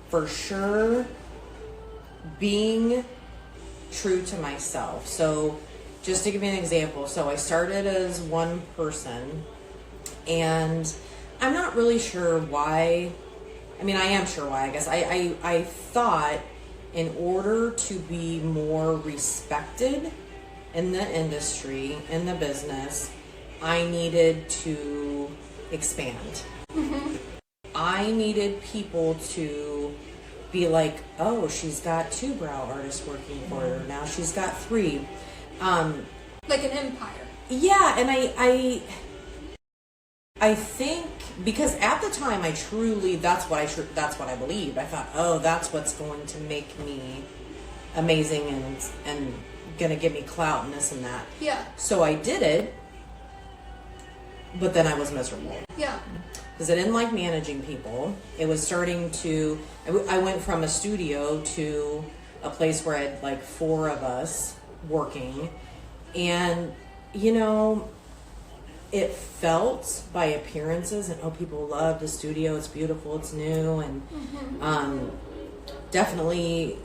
for sure being true to myself. So just to give you an example, so I started as one person and I'm not really sure why. I mean, I am sure why, I guess. I thought in order to be more respected in the industry, in the business, I needed to expand. I needed people to be like, oh, she's got 2 brow artists working for her. Now she's got 3. Like an empire. Yeah, and I think because at the time I truly that's what I believed. I thought, oh, that's what's going to make me amazing and gonna give me clout and this and that. Yeah. So I did it, but then I was miserable Yeah. because I didn't like managing people. It was starting to. I went from a studio to a place where I had 4 of us working, and it felt by appearances and people love the studio, it's beautiful, it's new, and definitely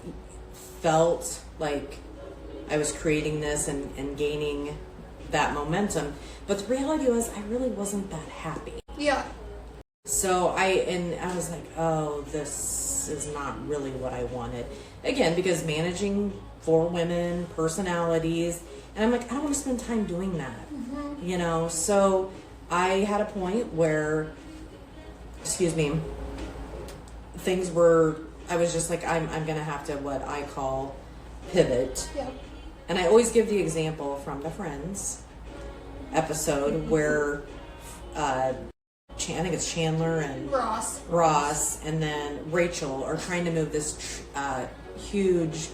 felt like I was creating this and gaining that momentum. But the reality was I really wasn't that happy. Yeah. So I was like, oh, this is not really what I wanted. Again, because managing 4 women, personalities, and I'm like, I don't want to spend time doing that. So I had a point where, things were, I was just like, I'm going to have to, what I call, pivot. Yeah. And I always give the example from the Friends episode where, I think it's Chandler and Ross and then Rachel are trying to move this huge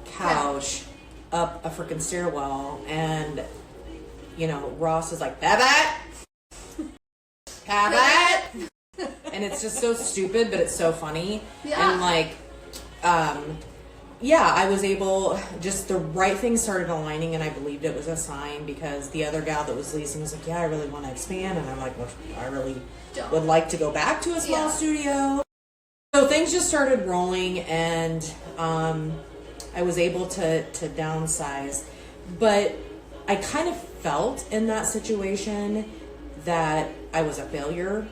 couch up a freaking stairwell, and Ross is like, that have it. And it's just so stupid, but it's so funny. Yeah. And like, yeah, I was able, just the right things started aligning, and I believed it was a sign, because the other gal that was leasing was like, yeah, I really want to expand. And I'm like, well, I really would like to go back to a small studio. So things just started rolling, and I was able to downsize. But I kind of felt in that situation that I was a failure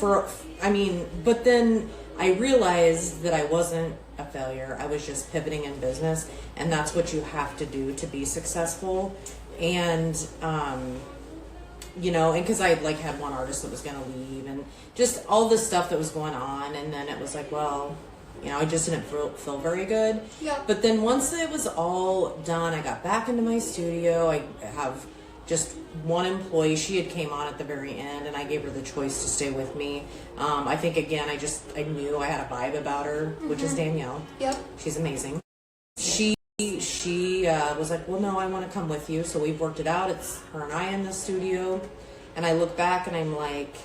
but then I realized that I wasn't a failure. I was just pivoting in business, and that's what you have to do to be successful. And and because I like had one artist that was going to leave, and just all this stuff that was going on, and then it was like, well, I just didn't feel very good. Yeah. But then once it was all done, I got back into my studio. I have just one employee. She had came on at the very end, and I gave her the choice to stay with me. I think, again, I knew I had a vibe about her, which is Danielle. Yep. She's amazing. She was like, well, no, I want to come with you. So we've worked it out. It's her and I in the studio. And I look back and I'm like,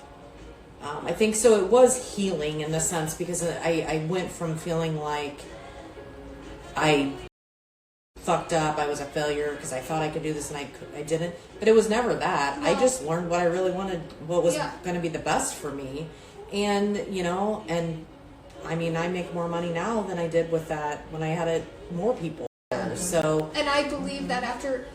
I think so. It was healing in the sense, because I went from feeling like I fucked up, I was a failure because I thought I could do this and I didn't. But it was never that. No. I just learned what I really wanted, what was Yeah. going to be the best for me. And, and I mean, I make more money now than I did with that when I had it more people there. So, And I believe that after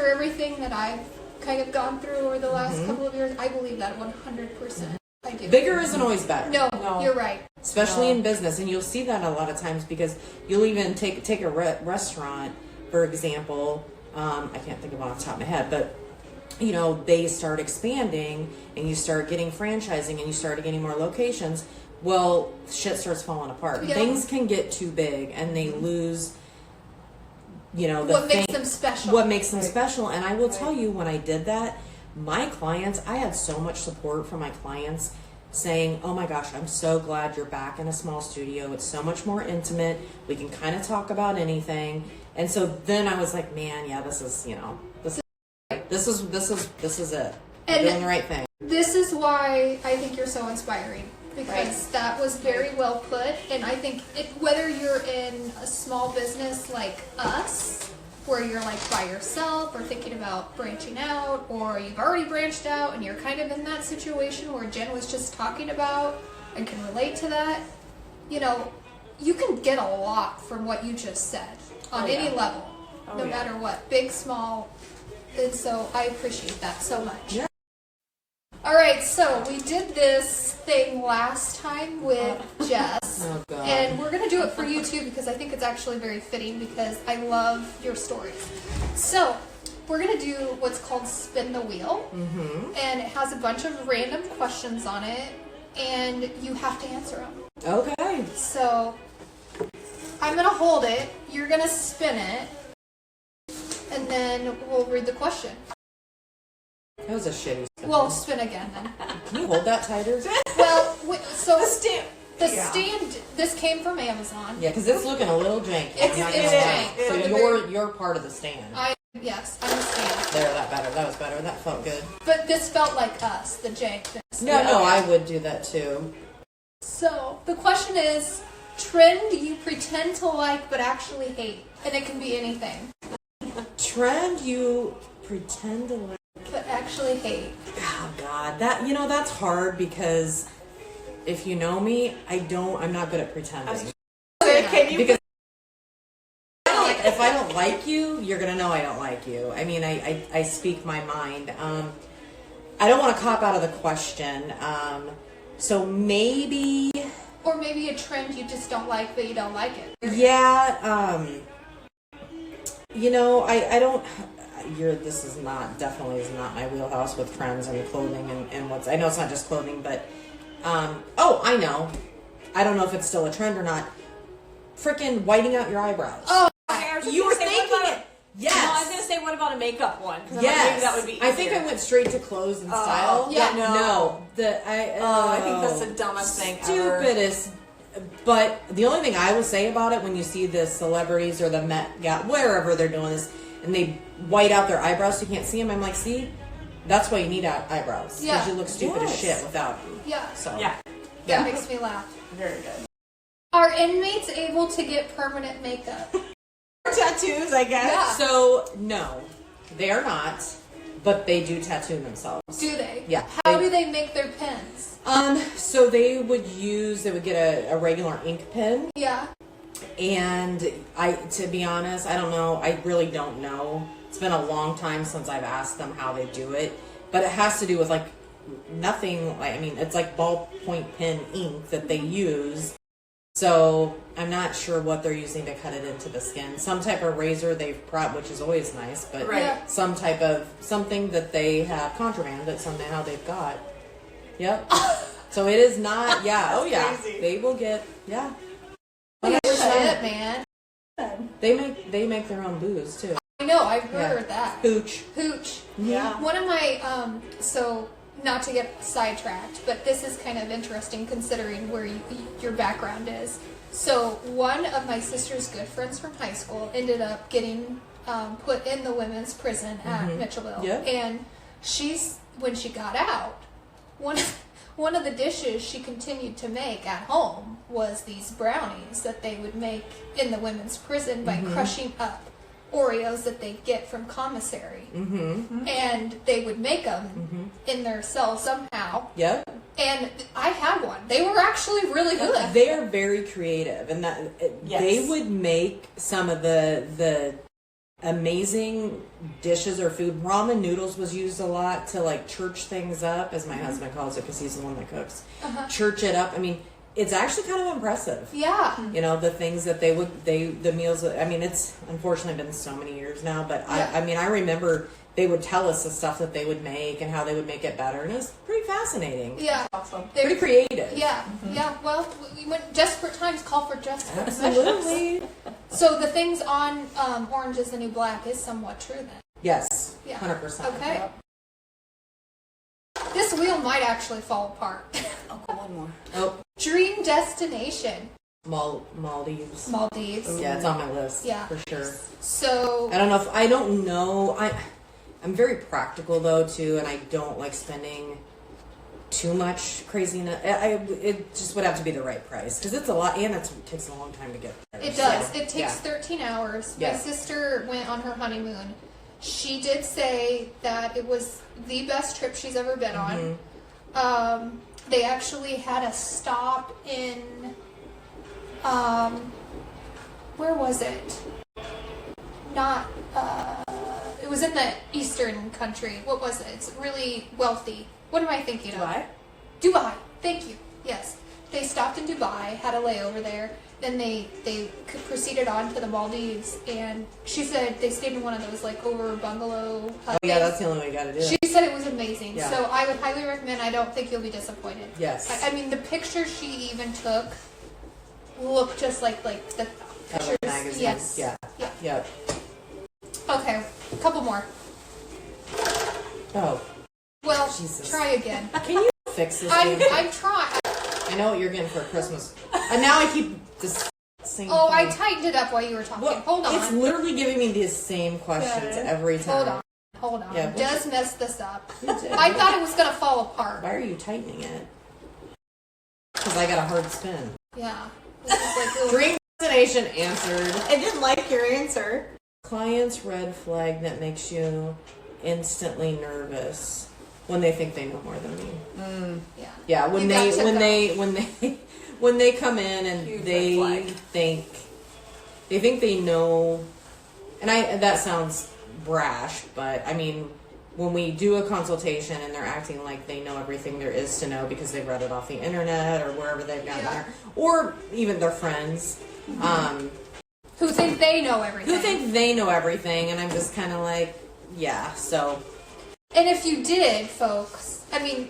everything that I've kind of gone through over the last couple of years, I believe that 100%. I do. bigger isn't always better. No, you're right. Especially in business, and you'll see that a lot of times, because you'll even take a restaurant, for example. I can't think of it off the top of my head, but they start expanding, and you start getting franchising, and you start getting more locations. Well, shit starts falling apart. Yeah. Things can get too big, and they lose. What makes them special. What makes them special. And I will tell you, when I did that, my clients, I had so much support from my clients saying, oh my gosh, I'm so glad you're back in a small studio. It's so much more intimate. We can kind of talk about anything. And so then I was like, man, yeah, this is it. I'm doing the right thing. This is why I think you're so inspiring, because that was very well put. And I think whether you're in a small business like us, where you're like by yourself or thinking about branching out, or you've already branched out and you're kind of in that situation where Jen was just talking about and can relate to that, you can get a lot from what you just said on any level, no matter what, big, small. And so I appreciate that so much. Yeah. All right, so we did this thing last time with Jess, Oh, God. and we're going to do it for you too, because I think it's actually very fitting, because I love your stories. So we're going to do what's called Spin the Wheel, and it has a bunch of random questions on it, and you have to answer them. Okay. So I'm going to hold it, you're going to spin it, and then we'll read the question. That was a shitty spin. Well, spin again then. Can you hold that tighter? Well, so The stand. stand, this came from Amazon. Yeah, because it's looking a little janky. It's I'm not jank. gonna lie. It's So very- you're part of the stand. Yes, I'm a stand. There, that was better. That felt good. But this felt like us, the jankness. No, I would do that too. So, the question is, trend you pretend to like but actually hate. And it can be anything. Trend you pretend to like. But actually hate. Oh God, that's hard, because if you know me, I'm not good at pretending. Can you? Because if I don't like you, you're gonna know I don't like you. I mean, I speak my mind. I don't want to cop out of the question. So maybe. Or maybe a trend you just don't like, but you don't like it. Yeah. I don't. This is definitely not my wheelhouse with trends and clothing and what's. I know it's not just clothing, but. I know. I don't know if it's still a trend or not. Freaking whiting out your eyebrows. Oh, okay, I was just You gonna were say, thinking what about it. Yes. No, I was gonna say, what about a makeup one? 'Cause I'm like, Yes. maybe that would be easier. I think I went straight to clothes and style. Yeah. No. I think that's the dumbest thing ever. Stupidest. But the only thing I will say about it, when you see the celebrities or the Met, wherever they're doing this, and they white out their eyebrows so you can't see them, I'm like, see, that's why you need eyebrows. Yeah. Because you look stupid as Yes. shit without them. Yeah. So Yeah. That makes me laugh. Very good. Are inmates able to get permanent makeup? Tattoos, I guess. Yeah. So no, they are not, but they do tattoo themselves. Do they? Yeah. How do they make their pens? So they would get a regular ink pen, Yeah. and to be honest, I don't know. I really don't know. It's been a long time since I've asked them how they do it, but it has to do with like nothing. I mean, it's like ballpoint pen ink that they use. So I'm not sure what they're using to cut it into the skin. Some type of razor they've which is always nice, but Right. Yeah. some type of something that they have contraband that somehow they've got. Yep. So it is not. Yeah. Oh yeah. crazy. They will get. Yeah. Look at 100%. it, man. They make their own booze too. I know, I've heard that. Hooch. Hooch. Yeah. One of my, so not to get sidetracked, but this is kind of interesting considering where your background is. So one of my sister's good friends from high school ended up getting put in the women's prison at Mitchellville. Yep. And when she got out, one of the dishes she continued to make at home was these brownies that they would make in the women's prison by crushing up Oreos that they get from commissary. And they would make them in their cell somehow. Yep. And I had one. They were actually really good. They are very creative, and Yes. they would make some of the amazing dishes or food. Ramen noodles was used a lot to like church things up, as my husband calls it, because he's the one that cooks. Church it up. I mean, it's actually kind of impressive. Yeah. You know, the things that the meals. I mean, it's unfortunately been so many years now, but Yeah. I mean, I remember they would tell us the stuff that they would make and how they would make it better, and it was pretty fascinating. Yeah. Awesome. They're- Pretty creative. Yeah. Yeah. Well, we went desperate times call for desperate measures. Absolutely. So the things on Orange is the New Black is somewhat true then. Yes. Yeah. 100%. Okay. This wheel might actually fall apart. Oh, one more. Oh, Dream destination. Maldives. Maldives. Yeah, it's on my list. Yeah. For sure. So I don't know. I'm very practical though too, and I don't like spending too much craziness. It just would have to be the right price because it's a lot, and it takes a long time to get there. it does. So, It takes yeah. 13 hours. Yeah. My sister went on her honeymoon. She did say that it was the best trip she's ever been on. They actually had a stop in, where was it? Not, it was in the eastern country. What was it? It's really wealthy. What am I thinking of? Dubai? Dubai. Thank you. Yes. They stopped in Dubai, had a layover there. Then they proceeded on to the Maldives, and she said they stayed in one of those like over bungalow. Oh yeah, that's the only way you got to do it. She said it was amazing. Yeah. So I would highly recommend. I don't think you'll be disappointed. Yes. I mean, the pictures she even took look just like the pictures. Magazines. Yes. Yeah. Yeah. Yeah. Okay. A couple more. Oh, Well, Jesus. try again. can you fix this? I'm thing? trying. I know what you're getting for Christmas, and now I keep this same. Oh, I thing. tightened it up while you were talking. Well, Hold on. It's literally giving me the same questions Good. every time. Hold on. Yeah, Does mess this up. You did. I thought it was gonna fall apart. Why are you tightening it? Because I got a hard spin. Yeah. This is like little- Dream destination answered. I didn't like your answer. Client's red flag that makes you instantly nervous when they think they know more than me. Yeah. Yeah, You got to when they come in and Huge red they flag. think they know, and that sounds brash, but I mean, when we do a consultation and they're acting like they know everything there is to know because they've read it off the internet or wherever they've gotten Yeah. there, or even their friends, Who think they know everything. who think they know everything, and I'm just kind of like, yeah, so. And if you did, folks, I mean,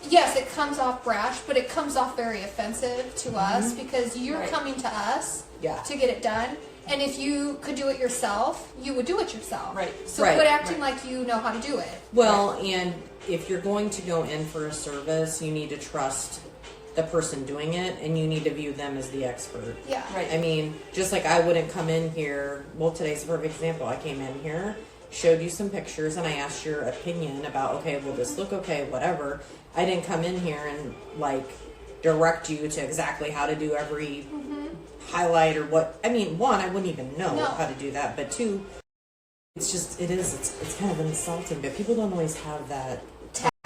yes, it comes off brash, but it comes off very offensive to us because you're Right. coming to us Yeah. to get it done. And if you could do it yourself, you would do it yourself. Right. So Right. quit acting like you know how to do it. Well, and if you're going to go in for a service, you need to trust the person doing it, and you need to view them as the expert. Yeah. Right. I mean, just like I wouldn't come in here. Well, today's a perfect example. I came in here, showed you some pictures, and I asked your opinion about, okay, will this look okay, whatever. I didn't come in here and like direct you to exactly how to do every highlight or what. I mean, one, I wouldn't even know how to do that, but two, it's kind of insulting, but people don't always have that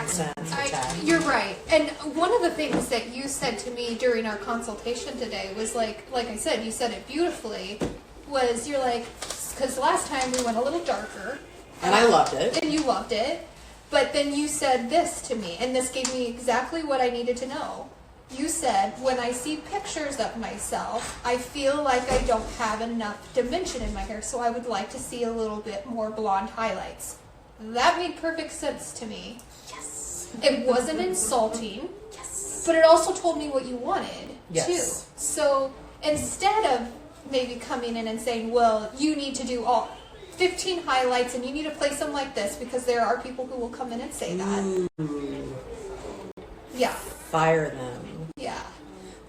sense. You're right. And one of the things that you said to me during our consultation today was like I said, you said it beautifully, was you're like, because last time we went a little darker. And I loved it. And you loved it. But then you said this to me, and this gave me exactly what I needed to know. You said, when I see pictures of myself, I feel like I don't have enough dimension in my hair, so I would like to see a little bit more blonde highlights. That made perfect sense to me. Yes. It wasn't insulting. Yes. But it also told me what you wanted, yes. too. So instead of maybe coming in and saying, well, you need to do all 15 highlights and you need to place them like this, because there are people who will come in and say that. Ooh. Yeah. Fire them. Yeah.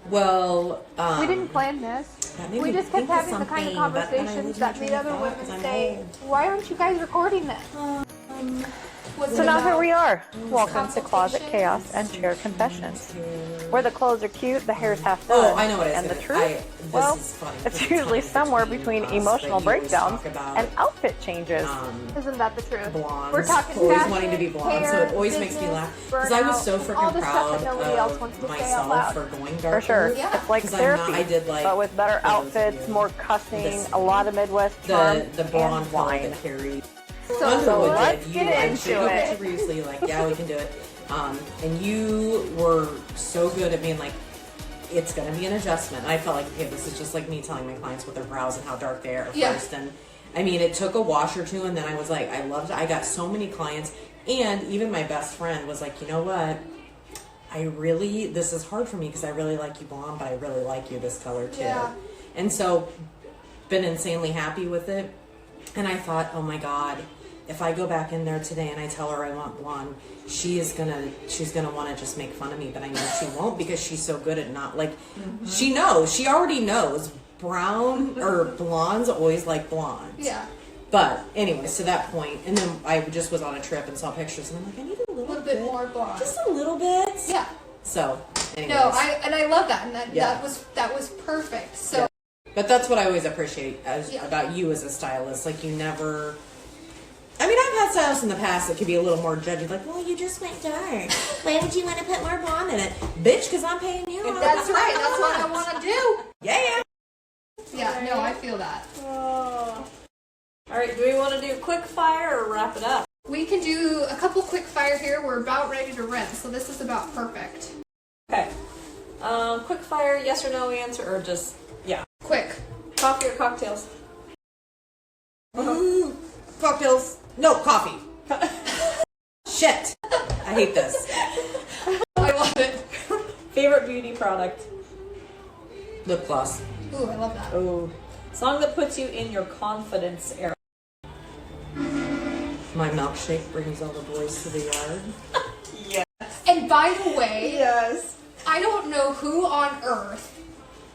Well, we didn't plan this. We just kept having the kind of something, conversations that made other women because I'm say, old. why aren't you guys recording this? Was So it now here about we are. Welcome to Closet consultation? Chaos and Chair Confessions, where the clothes are cute, the hair's half done, Oh, I know what it is. and the This truth, well, is funny. it's This is usually funny somewhere between between us, emotional but you always breakdowns talk about, and outfit changes. Isn't that the truth? Blondes, We're talking always fashion, wanting to be blonde, so hair, it always makes me business, laugh because I was so burnout, all freaking the stuff proud that nobody else wants of to say out myself loud. for going darker. For sure. Yeah. It's like 'Cause I'm therapy, not- I did, like, but with better for those of outfits, you, more cussing, this- a lot of Midwest charm, the blonde and color wine. that carried. So Underwood let's did. get You into actually looked it. to Seriously, like, yeah, we can do it. And you were so good at being like, it's going to be an adjustment. And I felt like, okay, this is just like me telling my clients what their brows and how dark they are Yeah. first. And I mean, it took a wash or two, and then I was like, I loved it. I got so many clients, and even my best friend was like, you know what? This is hard for me because I really like you blonde, but I really like you this color too. Yeah. And so, been insanely happy with it. And I thought, oh my God, if I go back in there today and I tell her I want blonde, she's gonna want to just make fun of me, but I know she won't because she's so good at not like, she already knows brown or blondes always like blondes. Yeah. But anyways, to that point, and then I just was on a trip and saw pictures, and I'm like, I need A little bit more blonde. just a little bit. Yeah. So, anyways. No, I love that, and Yeah. that was perfect. So. Yeah. But that's what I always appreciate Yeah. about you as a stylist. Like, you never. I mean, I've had stylists in the past that could be a little more judgy, like, well, you just went dark. Why would you want to put more blonde in it? Bitch, because I'm paying you. That's right. That's what I want to do. Yeah. Yeah. No, I feel that. All right, do we want to do quick fire or wrap it up? We can do a couple quick fire here. We're about ready to rent, so this is about perfect. Okay. Quick fire, yes or no answer, or just, yeah. Quick. Coffee or cocktails? Cocktails. No, coffee. Shit. I hate this. I love it. Favorite beauty product? Lip gloss. Ooh, I love that. Oh. Song that puts you in your confidence era. My milkshake brings all the boys to the yard. And by the way, Yes. I don't know who on earth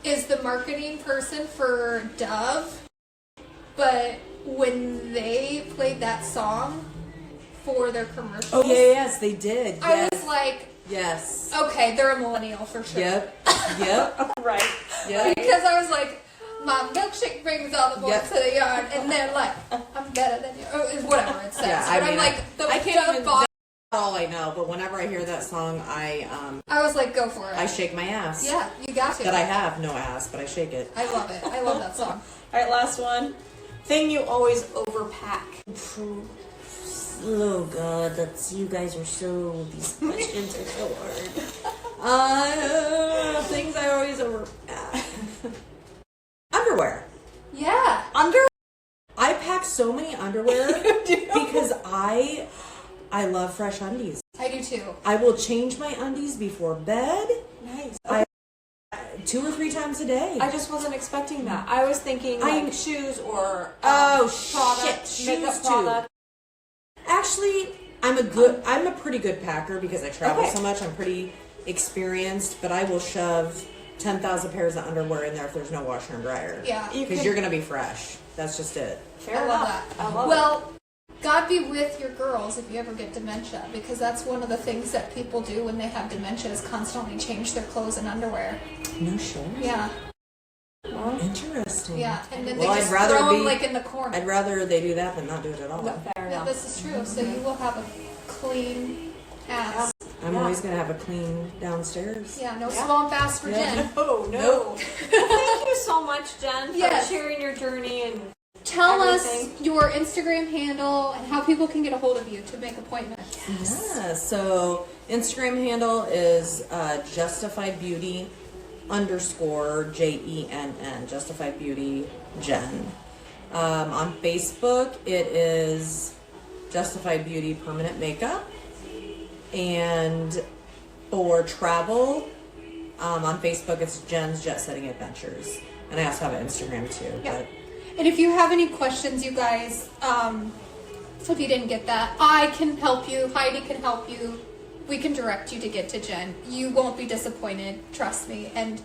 is the marketing person for Dove, but when they played that song for their commercials, Oh, yes, they did. I Yes. was like, Yes. okay, they're a millennial for sure. Yep. Yep. Right. Yep. Because I was like, my milkshake brings all the boys Yep. to the yard, and they're like, I'm better than you, or whatever it says. Yeah, but I I'm mean, like, the I can't Dove even. box. That's all I know. But whenever I hear that song, I I was like, go for it. shake my ass. Yeah, you got to. That I have no ass, but I shake it. I love it. I love that song. All right, last one. Thing you always overpack. Oh God, that's you guys are so. These questions are so hard. Things I always over. Underwear. Yeah. I pack so many underwear because I love fresh undies. I do too. I will change my undies before bed. Nice. 2 or 3 times a day. I just wasn't expecting that. I was thinking like shoes or shit, product, makeup shoes product. too. Actually, I'm a pretty good packer because I travel Okay. so much. I'm pretty experienced, but I will shove 10,000 pairs of underwear in there if there's no washer and dryer. Yeah. You Because can- you're gonna be fresh. That's just it. Fair I love enough. that. I love Well, God be with your girls if you ever get dementia, because that's one of the things that people do when they have dementia is constantly change their clothes and underwear. No shit. Yeah, Interesting. yeah, and then Well, they just I'd rather throw them be- like in the corner. I'd rather they do that than not do it at all. Fair Yeah, enough. this is true. So you will have a clean ass. I'm always gonna have a clean downstairs. Yeah, no swamp ass for Jen. Oh no. Nope. Thank you so much, Jen, for Yes. sharing your journey and Tell everything. us your Instagram handle and how people can get a hold of you to make appointments. Yeah, so Instagram handle is Justified Beauty _JENN, Justified Beauty Jen. On Facebook, it is Justified Beauty Permanent Makeup. And for travel, on Facebook, it's Jen's Jet Setting Adventures. And I also have an Instagram too. Yeah. But And if you have any questions, you guys, so if you didn't get that, I can help you. Heidi can help you. We can direct you to get to Jen. You won't be disappointed, trust me. And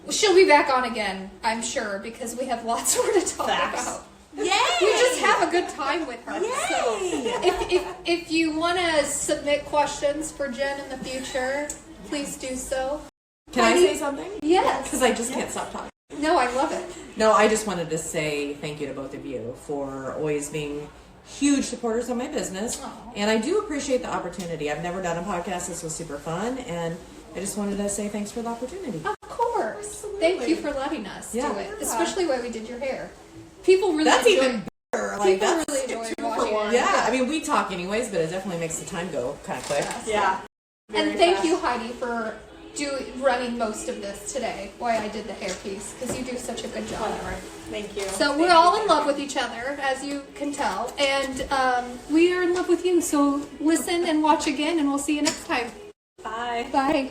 she'll be back on again, I'm sure, because we have lots more to talk about. Yay! We just have a good time with her. So if you want to submit questions for Jen in the future, please do so. Can I Heidi? say something? Yes. Because I just can't stop talking. No, I love it. No, I just wanted to say thank you to both of you for always being huge supporters of my business. Aw. And I do appreciate the opportunity. I've never done a podcast. This was super fun. And I just wanted to say thanks for the opportunity. Of course. Thank you for letting us Yeah. do it, especially while we did your hair. People really That's enjoy, even better. Like, people that's, really enjoy watching it. yeah, I mean, we talk anyways, but it definitely makes the time go kind of quick. yeah. And thank you, Heidi, for running most of this today. Why I did the hair piece, because you do such a good job. Whatever. Thank you. So we're all in love with each other, as you can tell, and we are in love with you. So listen and watch again, and we'll see you next time. Bye. Bye.